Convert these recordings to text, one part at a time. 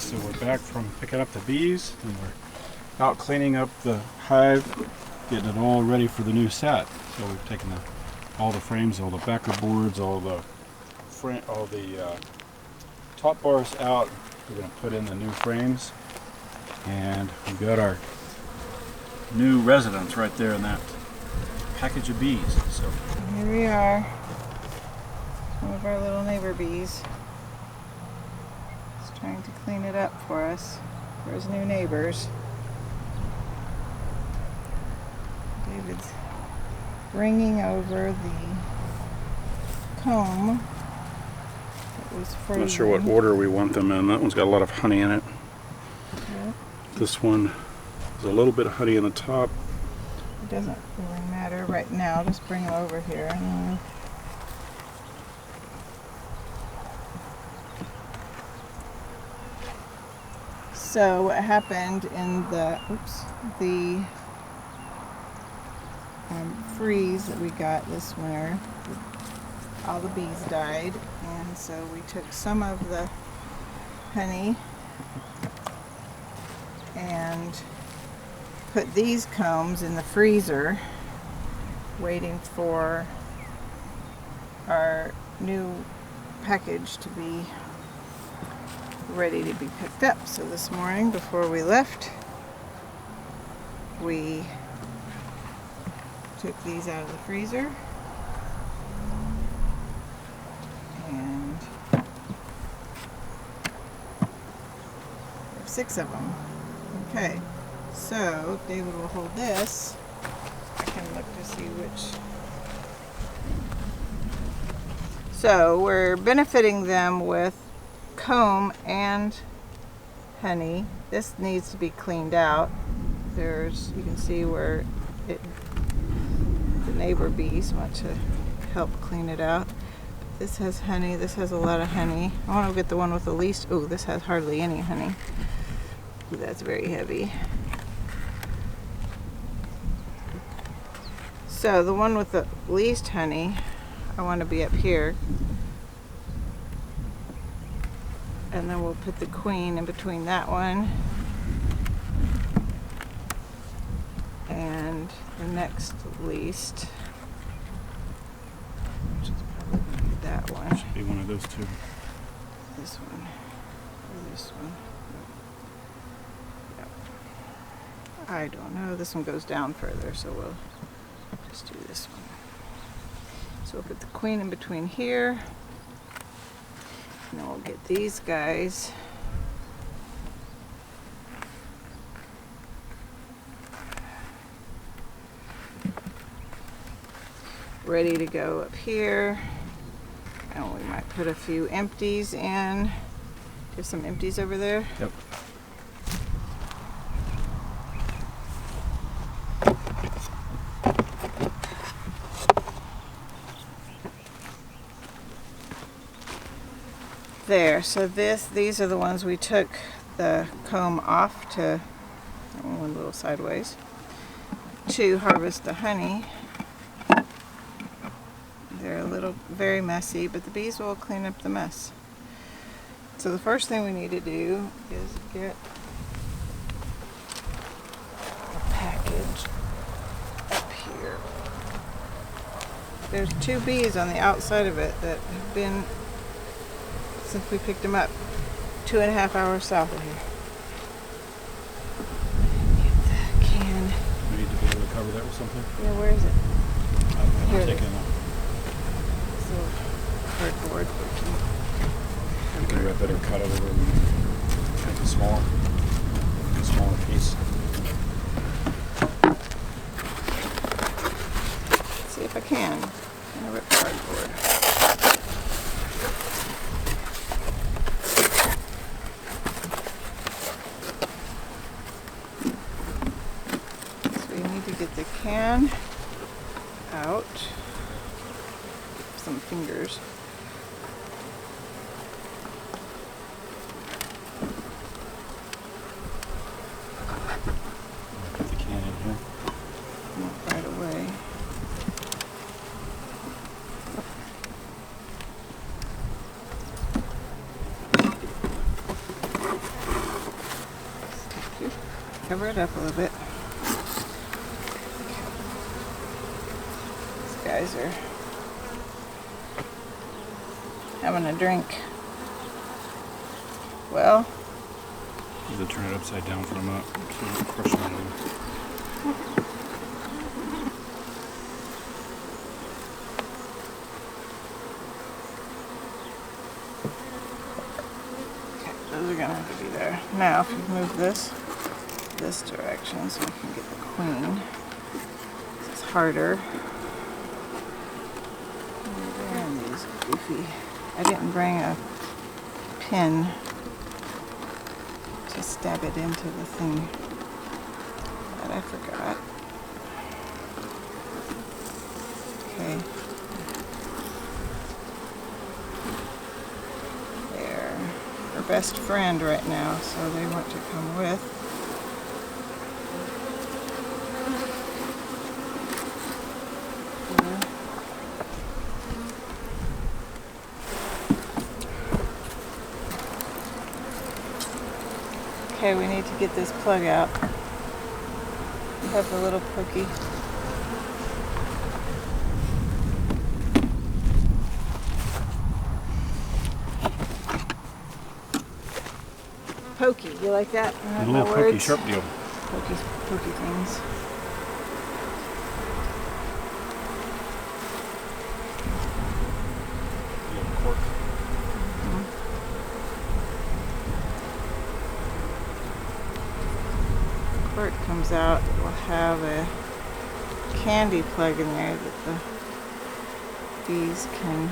So we're back from picking up the bees, and we're out cleaning up the hive, getting it all ready for the new set. So we've taken all the frames, all the backer boards, all the top bars out. We're going to put in the new frames, and we've got our new residence right there in that package of bees. So here we are, some of our little neighbor bees. Trying to clean it up for us, for his new neighbors. David's bringing over the comb that was frozen. I'm not sure what order we want them in. That one's got a lot of honey in it. Yep. This one has a little bit of honey in the top. It doesn't really matter right now. Just bring them over here. So what happened in the freeze that we got this winter, all the bees died, and so we took some of the honey and put these combs in the freezer, waiting for our new package to be ready to be picked up. So this morning before we left, we took these out of the freezer and there's 6 of them. Okay, so David will hold this. I can look to see which. So we're benefiting them with comb and honey. This needs to be cleaned out. You can see where the neighbor bees want to help clean it out. This has honey. This has a lot of honey. I want to get the one with the least. Oh, this has hardly any honey. Ooh, that's very heavy. So the one with the least honey, I want to be up here. And then we'll put the queen in between that one and the next least, which is probably going to be that one. Should be one of those two. This one or this one. Yep. I don't know. This one goes down further, so we'll just do this one. So we'll put the queen in between here. And then we'll get these guys ready to go up here. And we might put a few empties in. There's some empties over there. Yep. There, so these are the ones we took the comb off to, one little sideways, to harvest the honey. They're a little, very messy, but the bees will clean up the mess. So the first thing we need to do is get a package up here. There's 2 bees on the outside of it that have been, since we picked them up, 2.5 hours south of here. Get something? Yeah, where is it? I'm Here it taking is. This little cardboard. maybe I better cut it a little bit. Make it smaller. A smaller piece. Let's see if I can. I'm gonna rip cardboard. So we need to get the can out. Some fingers. Put the can in here. Not right away. Cover it up a little bit. These guys are having a drink. Well, Either turn it upside down for a minute so you don't crush it. those are gonna have to be there. Now, if you move this direction so we can get the queen. This is harder. And these goofy. I didn't bring a pin to stab it into the thing, but I forgot. Okay. They're her best friend right now, so they want to come with. Okay, we need to get this plug out. We have the little pokey. Pokey, you like that? I have A my little pokey words. sharp deal. Pokey things. Little cork. Cork comes out, it will have a candy plug in there that the bees can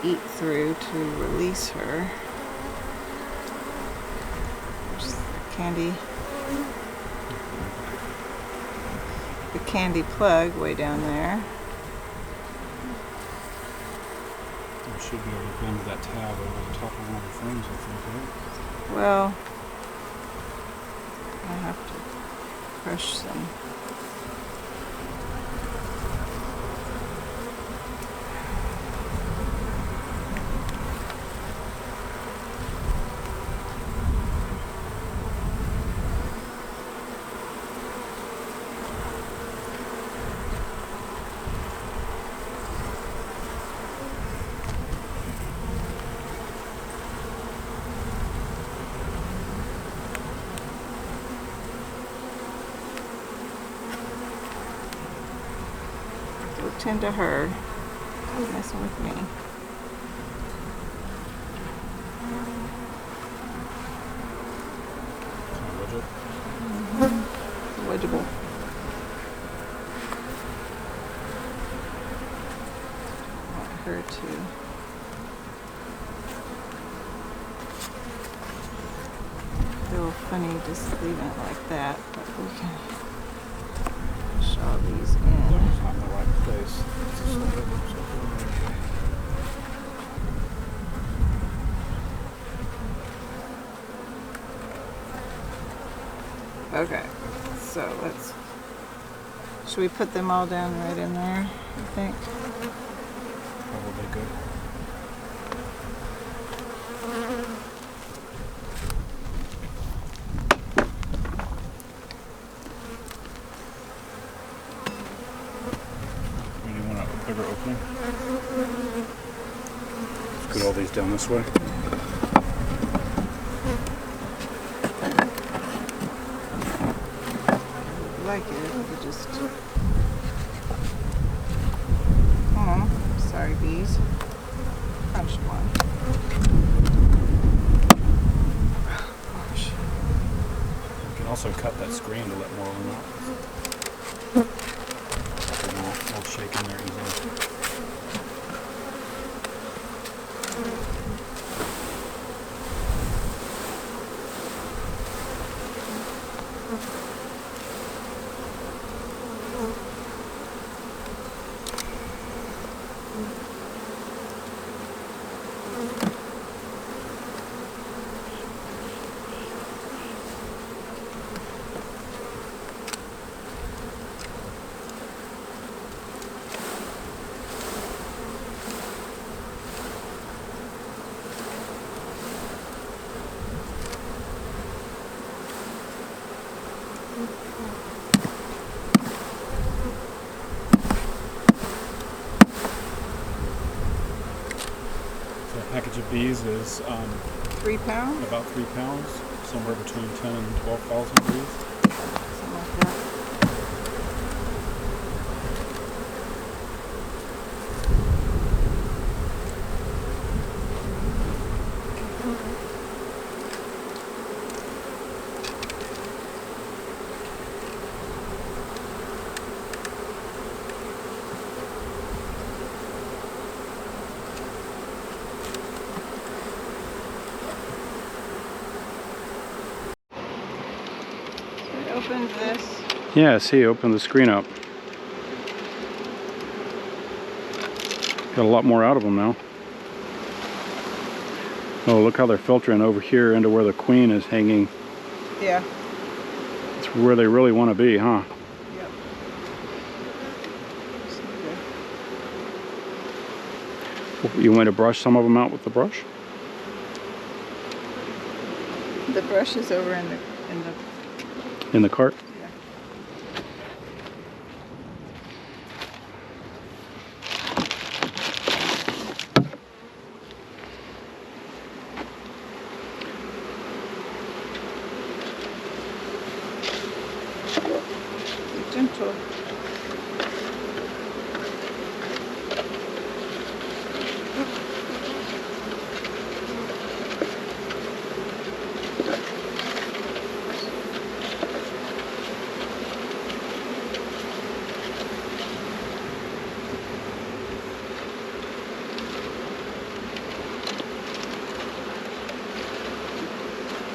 eat through to release her. There's the candy plug way down there. I should be able to bend that tab over the top of one of the frames, I think, right? Well, I have to crush some. Don't tend to her. She's messing with me. It's wedgeable. I want her to. Feel funny just leaving it like that, but we can shove these in. It's not in the right place. It's just like it looks Okay, so should we put them all down right in there, I think? probably good. Maybe you want a bigger opening? Let's put all these down this way. like it. We just, oh, sorry bees. Crunched one. Gosh. You can also cut that screen to let more of them out. So they won't shake in there easily. A package of bees is 3 pounds? about 3 pounds, somewhere between 10 and 12,000 bees. Something like that. Opens this. Yeah, see, open the screen up. Got a lot more out of them now. Oh, look how they're filtering over here into where the queen is hanging. Yeah. It's where they really want to be, huh? Yep. You want to brush some of them out with the brush? The brush is over In the cart? Yeah. Be gentle.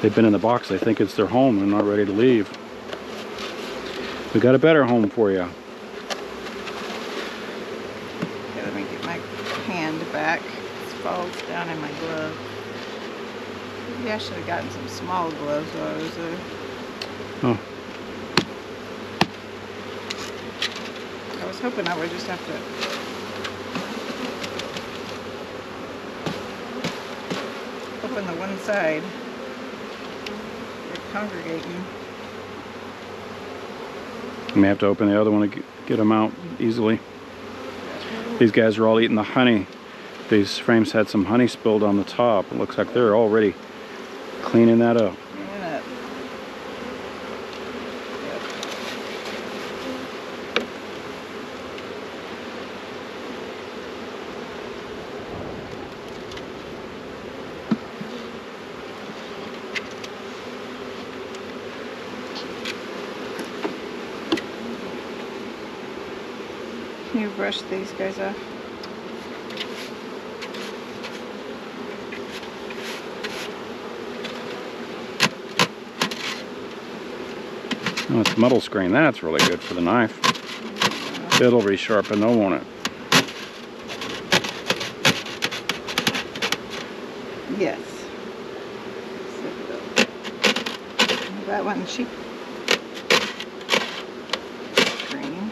They've been in the box. They think it's their home. They're not ready to leave. We got a better home for you. Okay, let me get my hand back. This falls down in my glove. Maybe I should have gotten some small gloves while I was there. Oh. I was hoping I would just have to open the one side. They're congregating. You may have to open the other one to get them out easily. These guys are all eating the honey. These frames had some honey spilled on the top. It looks like they're already cleaning that up. Cleaning up. Can you brush these guys off? Oh, it's metal screen. That's really good for the knife. It'll resharpen, though, won't it? Yes. That one cheap. Green.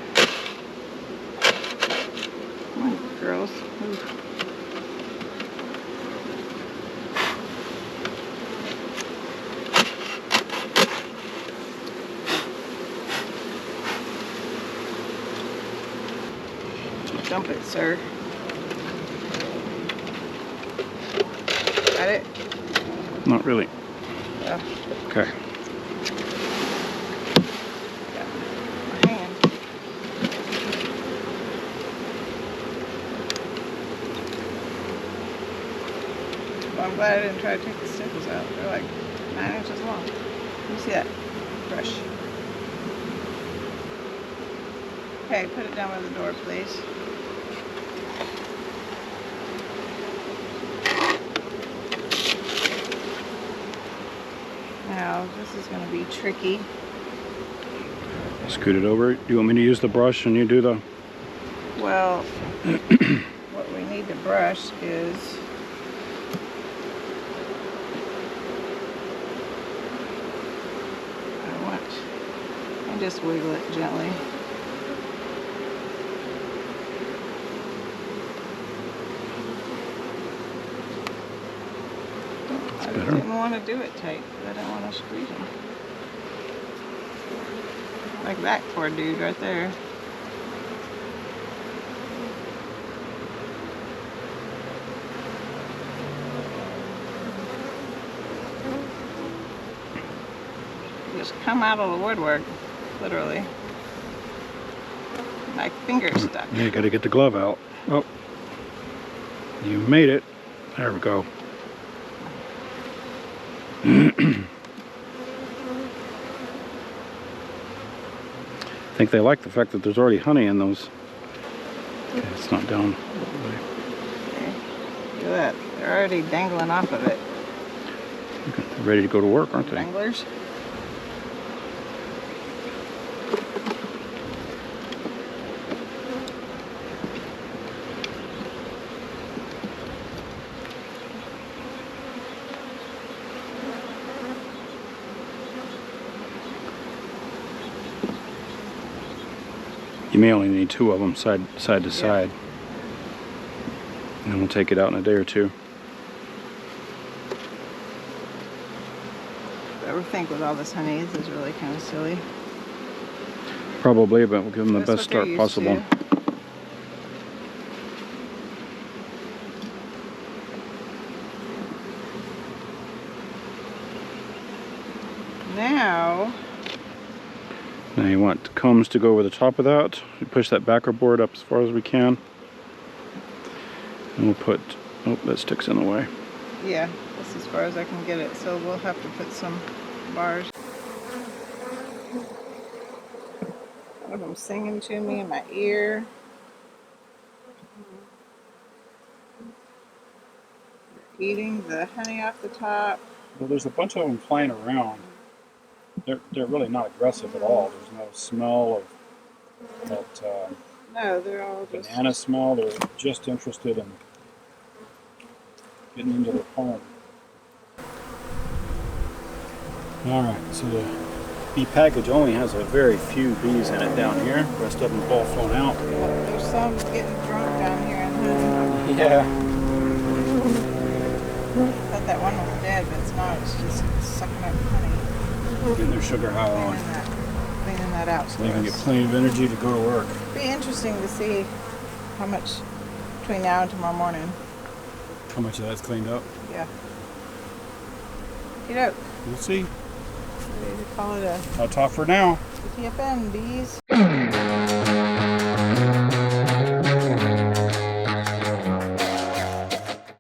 Come on, girls. Ooh. Dump it, sir. Got it? Not really. Oh. Okay. I'm glad I didn't try to take the staples out. They're like 9 inches long. Let me see that brush. Okay, put it down by the door, please. Now, this is going to be tricky. Scoot it over. Do you want me to use the brush and you do the... Well, what we need to brush is and just wiggle it gently. I didn't want to do it tight. I didn't want to squeeze them. Like that poor dude right there. Just come out of the woodwork, literally. My finger's stuck. Yeah, you gotta get the glove out. Oh, you made it. There we go. I think they like the fact that there's already honey in those. Okay, it's not down. Okay. Look at that. They're already dangling off of it. Okay, they're ready to go to work, aren't they? Danglers. You may only need 2 of them side to side. And we'll take it out in a day or 2. I would think with all this honey, this is really kind of silly. Probably, but we'll give them the That's best what they're start used possible. to. Now you want combs to go over the top of that. We push that backer board up as far as we can. And we'll put, oh, that sticks in the way. Yeah, that's as far as I can get it. So we'll have to put some bars. One of them singing to me in my ear. Eating the honey off the top. Well, there's a bunch of them flying around. They're really not aggressive at all. There's no smell of that No, they're all just banana smell. They're just interested in getting into the home. Alright, so the bee package only has a very few bees in it down here. The rest of them have all flown out. there's some getting drunk down here in honey. Yeah. I thought that one was dead, but it's not. It's just sucking up honey. Getting their sugar high on. Cleaning that out. So they can get plenty of energy to go to work. It'll be interesting to see how much between now and tomorrow morning. How much of that's cleaned up? Yeah. You know, We'll see. ready to call it a I'll talk for now. TFN, bees.